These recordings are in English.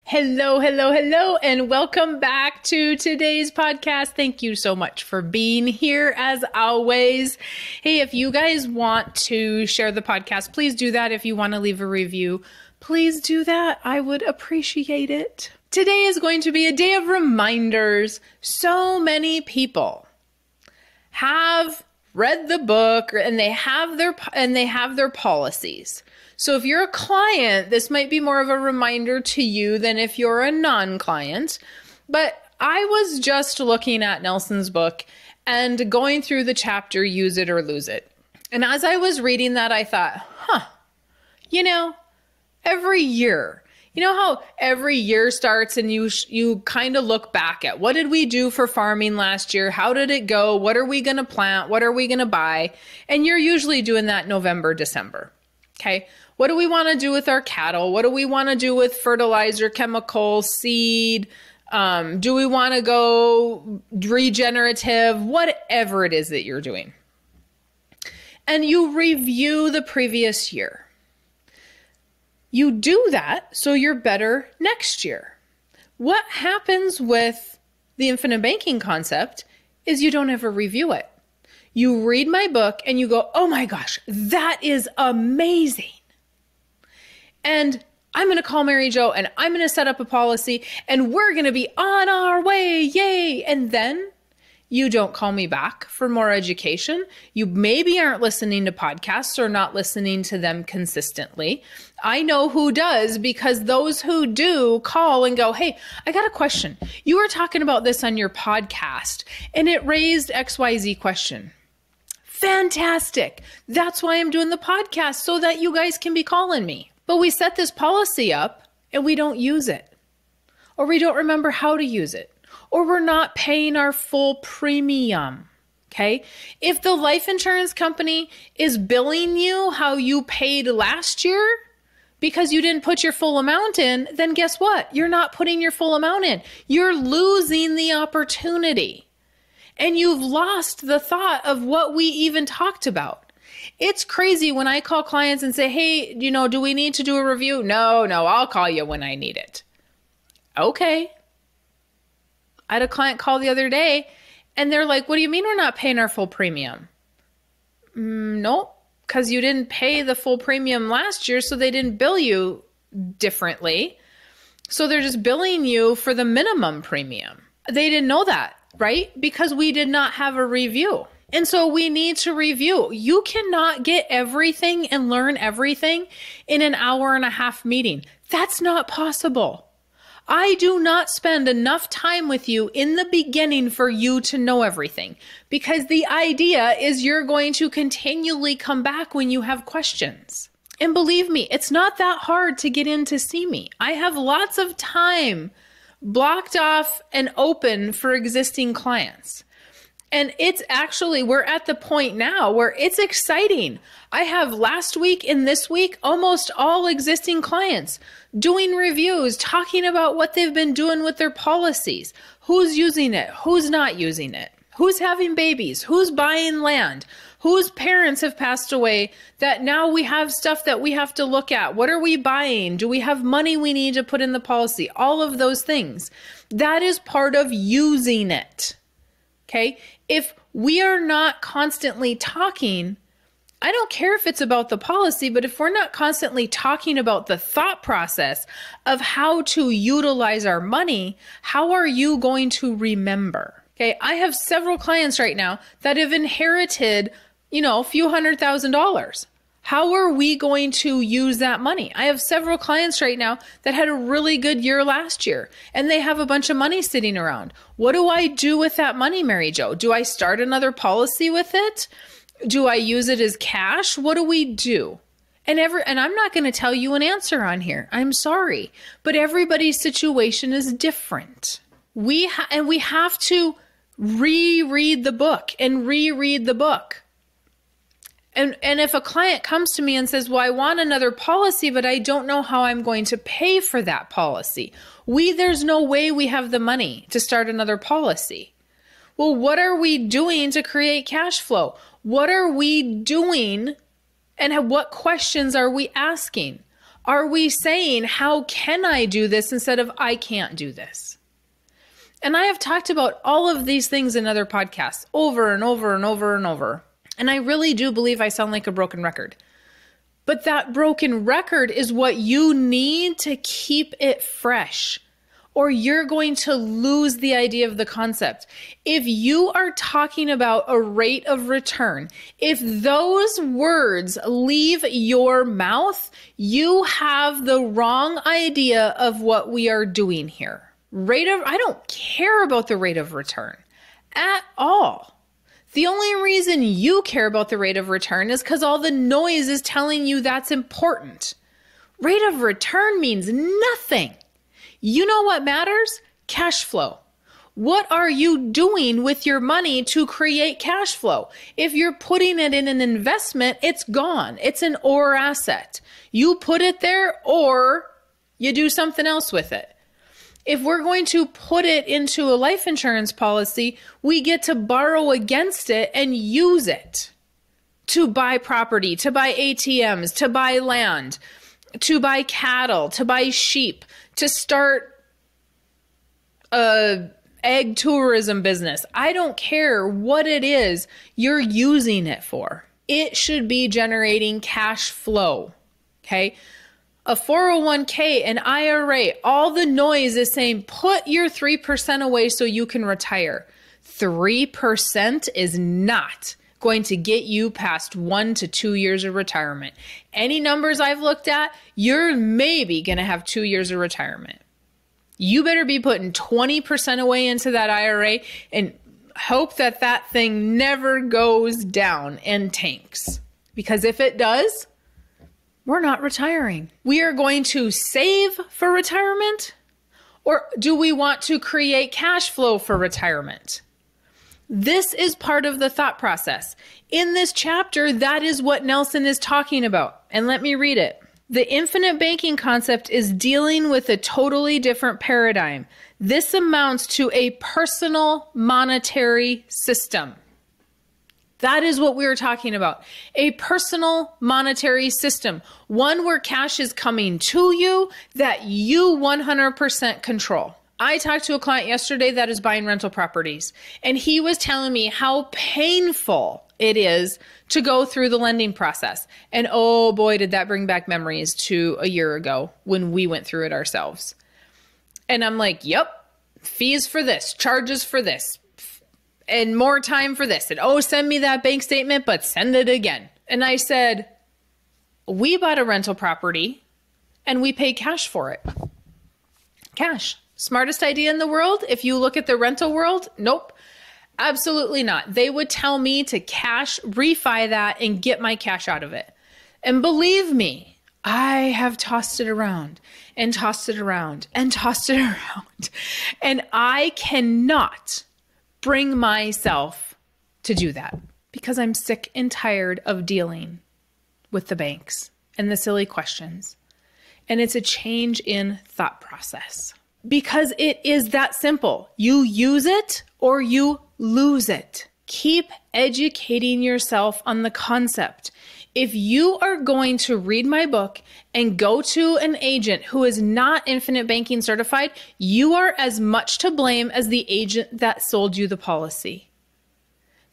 Hello, hello, hello, and welcome back to today's podcast. Thank you so much for being here as always. Hey, if you guys want to share the podcast, please do that. If you want to leave a review, please do that. I would appreciate it. Today is going to be a day of reminders. So many people have read the book and they have their policies. So if you're a client, this might be more of a reminder to you than if you're a non-client. But I was just looking at Nelson's book and going through the chapter, Use It or Lose It. And as I was reading that, I thought, every year, you know how every year starts and you kind of look back at what did we do for farming last year? How did it go? What are we going to plant? What are we going to buy? And you're usually doing that November, December. Okay. What do we want to do with our cattle? What do we want to do with fertilizer, chemical, seed? Do we want to go regenerative? Whatever it is that you're doing. And you review the previous year. You do that so you're better next year. What happens with the infinite banking concept is you don't ever review it. You read my book and you go, oh my gosh, that is amazing. And I'm going to call Mary Jo and I'm going to set up a policy and we're going to be on our way. Yay. And then you don't call me back for more education. You maybe aren't listening to podcasts or not listening to them consistently. I know who does, because those who do call and go, hey, I got a question. You were talking about this on your podcast and it raised XYZ question. Fantastic. That's why I'm doing the podcast, so that you guys can be calling me. But we set this policy up and we don't use it, or we don't remember how to use it, or we're not paying our full premium. Okay. If the life insurance company is billing you how you paid last year because you didn't put your full amount in, then guess what? You're not putting your full amount in. You're losing the opportunity. And you've lost the thought of what we even talked about. It's crazy when I call clients and say, hey, do we need to do a review? No, I'll call you when I need it. Okay. I had a client call the other day and they're like, what do you mean we're not paying our full premium? Nope, because you didn't pay the full premium last year, so they didn't bill you differently. So they're just billing you for the minimum premium. They didn't know that, right? Because we did not have a review. And so we need to review. You cannot get everything and learn everything in an hour and a half meeting. That's not possible. I do not spend enough time with you in the beginning for you to know everything, because the idea is you're going to continually come back when you have questions. And believe me, it's not that hard to get in to see me. I have lots of time blocked off and open for existing clients. And it's actually, we're at the point now where it's exciting. I have last week and this week, almost all existing clients doing reviews, talking about what they've been doing with their policies, who's using it, who's not using it, who's having babies, who's buying land, whose parents have passed away, that now we have stuff that we have to look at. What are we buying? Do we have money we need to put in the policy? All of those things. That is part of using it. Okay. If we are not constantly talking, I don't care if it's about the policy, but if we're not constantly talking about the thought process of how to utilize our money, how are you going to remember? Okay. I have several clients right now that have inherited, a few $100,000. How are we going to use that money? I have several clients right now that had a really good year last year and they have a bunch of money sitting around. What do I do with that money, Mary Jo? Do I start another policy with it? Do I use it as cash? What do we do? And I'm not going to tell you an answer on here. I'm sorry, but everybody's situation is different. We have to reread the book and reread the book. And if a client comes to me and says, well, I want another policy, but I don't know how I'm going to pay for that policy. There's no way we have the money to start another policy. Well, what are we doing to create cash flow? What are we doing and what questions are we asking? Are we saying, how can I do this instead of I can't do this? And I have talked about all of these things in other podcasts over and over and over and over. And I really do believe I sound like a broken record. But that broken record is what you need to keep it fresh, or you're going to lose the idea of the concept. If you are talking about a rate of return, if those words leave your mouth, you have the wrong idea of what we are doing here. I don't care about the rate of return at all. The only reason you care about the rate of return is because all the noise is telling you that's important. Rate of return means nothing. You know what matters? Cash flow. What are you doing with your money to create cash flow? If you're putting it in an investment, it's gone. It's an or asset. You put it there or you do something else with it. If we're going to put it into a life insurance policy, we get to borrow against it and use it to buy property, to buy ATMs, to buy land, to buy cattle, to buy sheep, to start a egg tourism business. I don't care what it is you're using it for. It should be generating cash flow, okay? A 401k, an IRA, all the noise is saying, put your 3% away so you can retire. 3% is not going to get you past 1 to 2 years of retirement. Any numbers I've looked at, you're maybe going to have 2 years of retirement. You better be putting 20% away into that IRA and hope that that thing never goes down and tanks. Because if it does, we're not retiring. We are going to save for retirement, or do we want to create cash flow for retirement? This is part of the thought process. In this chapter, that is what Nelson is talking about. And let me read it. The infinite banking concept is dealing with a totally different paradigm. This amounts to a personal monetary system. That is what we were talking about. A personal monetary system. One where cash is coming to you that you 100% control. I talked to a client yesterday that is buying rental properties, and he was telling me how painful it is to go through the lending process. And oh boy, did that bring back memories to a year ago when we went through it ourselves. And I'm like, yep, fees for this, charges for this, and more time for this. And oh, send me that bank statement, but send it again. And I said, we bought a rental property and we paid cash for it. Cash. Smartest idea in the world? If you look at the rental world, nope, absolutely not. They would tell me to cash, refi that, and get my cash out of it. And believe me, I have tossed it around and tossed it around and tossed it around. And I cannot bring myself to do that because I'm sick and tired of dealing with the banks and the silly questions. And it's a change in thought process because it is that simple. You use it or you lose it. Keep educating yourself on the concept. If you are going to read my book and go to an agent who is not infinite banking certified, you are as much to blame as the agent that sold you the policy.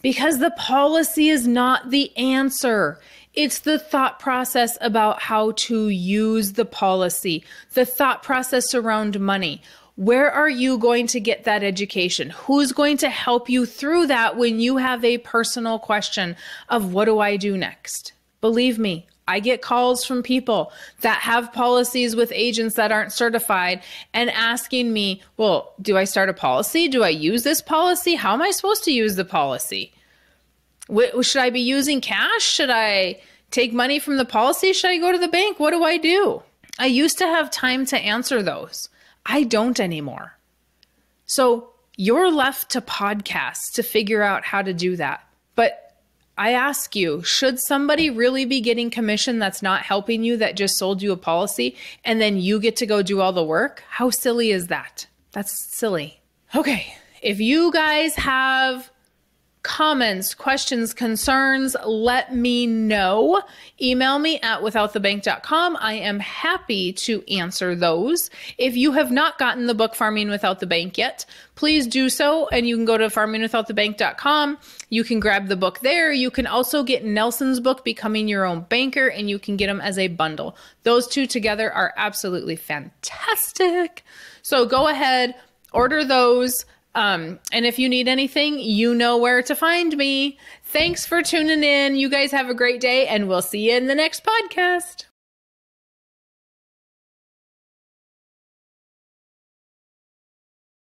Because the policy is not the answer. It's the thought process about how to use the policy, the thought process around money. Where are you going to get that education? Who's going to help you through that when you have a personal question of what do I do next? Believe me, I get calls from people that have policies with agents that aren't certified and asking me, well, do I start a policy? Do I use this policy? How am I supposed to use the policy? Should I be using cash? Should I take money from the policy? Should I go to the bank? What do I do? I used to have time to answer those. I don't anymore. So you're left to podcasts to figure out how to do that. But I ask you, should somebody really be getting commission that's not helping you, that just sold you a policy, and then you get to go do all the work? How silly is that? That's silly. Okay, if you guys have comments, questions, concerns, let me know. Email me at withoutthebank.com. I am happy to answer those. If you have not gotten the book Farming Without the Bank yet, please do so. And you can go to farmingwithoutthebank.com. You can grab the book there. You can also get Nelson's book, Becoming Your Own Banker, and you can get them as a bundle. Those two together are absolutely fantastic. So go ahead, order those. And if you need anything, you know where to find me. Thanks for tuning in. You guys have a great day, and we'll see you in the next podcast.